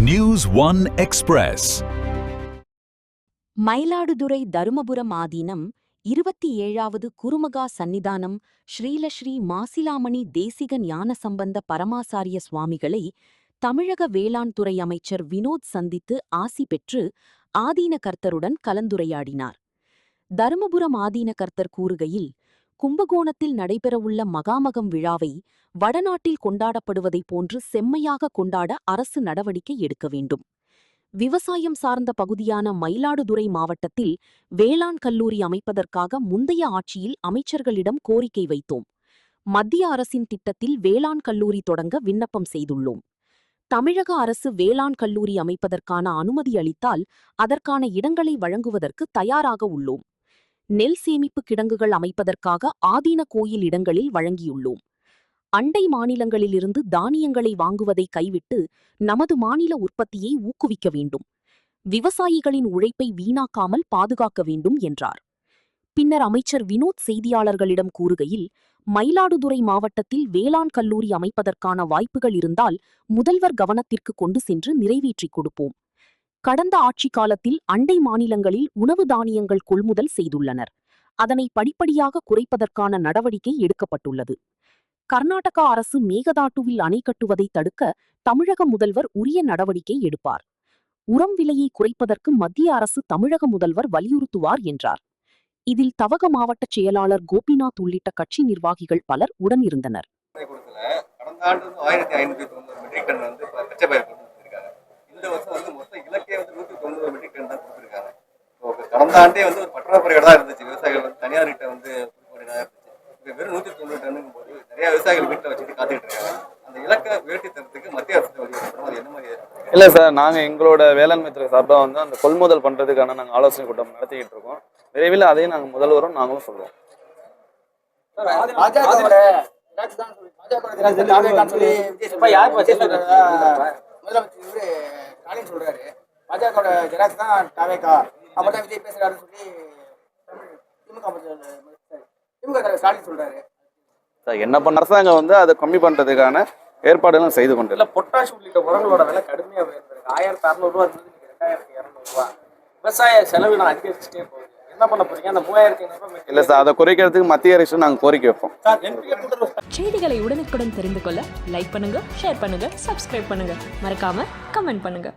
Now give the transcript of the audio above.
News One Express. Mayiladuthurai Dharmapuram ஆதீனம் 27வது குருமகா சந்நிதானம் ஸ்ரீலஸ்ரீ மாசிலாமணி தேசிக ஞானசம்பந்த பரமாசாரிய சுவாமிகளை தமிழக வேளாண் துறை அமைச்சர் வினோத் சந்தித்து ஆசி பெற்று ஆதீன கர்த்தருடன் கலந்துரையாடினார். தருமபுரம் ஆதீன கர்த்தர் கூறுகையில், கும்பகோணத்தில் நடைபெறவுள்ள மகாமகம் விழாவை வடநாட்டில் கொண்டாடப்படுவதைப் போன்று செம்மையாக கொண்டாட அரசு நடவடிக்கை எடுக்க வேண்டும். விவசாயம் சார்ந்த பகுதியான மயிலாடுதுறை மாவட்டத்தில் வேளாண் கல்லூரி அமைப்பதற்காக முந்தைய ஆட்சியில் அமைச்சர்களிடம் கோரிக்கை வைத்தோம். மத்திய அரசின் திட்டத்தில் வேளாண் கல்லூரி தொடங்க விண்ணப்பம் செய்துள்ளோம். தமிழக அரசு வேளாண் கல்லூரி அமைப்பதற்கான அனுமதி அளித்தால் அதற்கான இடங்களை வழங்குவதற்கு தயாராக உள்ளோம். நெல் சேமிப்பு கிடங்குகள் அமைப்பதற்காக ஆதீன கோயில் இடங்களில் வழங்கியுள்ளோம். அண்டை மாநிலங்களிலிருந்து தானியங்களை வாங்குவதை கைவிட்டு நமது மாநில உற்பத்தியை ஊக்குவிக்க வேண்டும். விவசாயிகளின் உழைப்பை வீணாக்காமல் பாதுகாக்க வேண்டும் என்றார். பின்னர் அமைச்சர் வினோத் செய்தியாளர்களிடம் கூறுகையில், மயிலாடுதுறை மாவட்டத்தில் வேளாண் கல்லூரி அமைப்பதற்கான வாய்ப்புகள் இருந்தால் முதல்வர் கவனத்திற்கு கொண்டு சென்று நிறைவேற்றிக் கொடுப்போம். கடந்த ஆட்சி காலத்தில் அண்டை மாநிலங்களில் உணவு தானியங்கள் கொள்முதல் செய்துள்ளனர். அதனை படிப்படியாக குறைப்பதற்கான நடவடிக்கை எடுக்கப்பட்டுள்ளது. கர்நாடகா அரசு மேகதாட்டுவில் அணை கட்டுவதை தடுக்க தமிழக முதல்வர் உரிய நடவடிக்கை எடுப்பார். உரம் விலையை குறைப்பதற்கு மத்திய அரசு தமிழக முதல்வர் வலியுறுத்துவார் என்றார். இதில் தவக மாவட்ட செயலாளர் கோபிநாத் உள்ளிட்ட கட்சி நிர்வாகிகள் பலர் உடனிருந்தனர். கடந்த ஆண்டே ஒரு பற்றாக்குறையோட தான் இருந்துச்சு. விவசாயிகள் தனியார் கிட்ட வெறும் 190 டன்னுங்கும் போது நிறைய விவசாயிகள் வீட்டில் வச்சுட்டு காத்துக்கிட்டு இருக்காங்க. அந்த இலக்கை உயர்த்தி தரத்துக்கு மத்திய அரசு வலியுறுத்தணும். அது என்ன மாதிரி? இல்லை சார், நாங்கள் எங்களோட வேளாண்மை துறை சார்பாக அந்த கொள்முதல் பண்ணுறதுக்கான நாங்கள் ஆலோசனை கூட்டம் நடத்திக்கிட்டு இருக்கோம். விரைவில் அதையும் நாங்கள் முதல்வரும் நாங்களும் சொல்லுவோம். என்ன பண்ண அரசாங்கம் அதை கம்மி பண்றதுக்கான ஏற்பாடுகளும் செய்து கொண்டு பொட்டாஷ் உள்ளிட்ட உரங்களோட விலை கடுமையா உயர்ந்திருக்கு. 1600 ரூபா இருந்தது 2200 ரூபா. விவசாய செலவு நான் அதிகரிச்சுட்டே போகுது. என்ன பண்ண போறீங்க? அந்த 3500 இல்ல சார், அதை குறைக்கிறதுக்கு மத்திய அரசு நாங்கள் கோரிக்கை வைப்போம். செய்திகளை உடனுக்குடன் தெரிந்து கொள்ள லைக் பண்ணுங்க, ஷேர் பண்ணுங்க, சப்ஸ்கிரைப் பண்ணுங்க, மறக்காம கமெண்ட் பண்ணுங்க.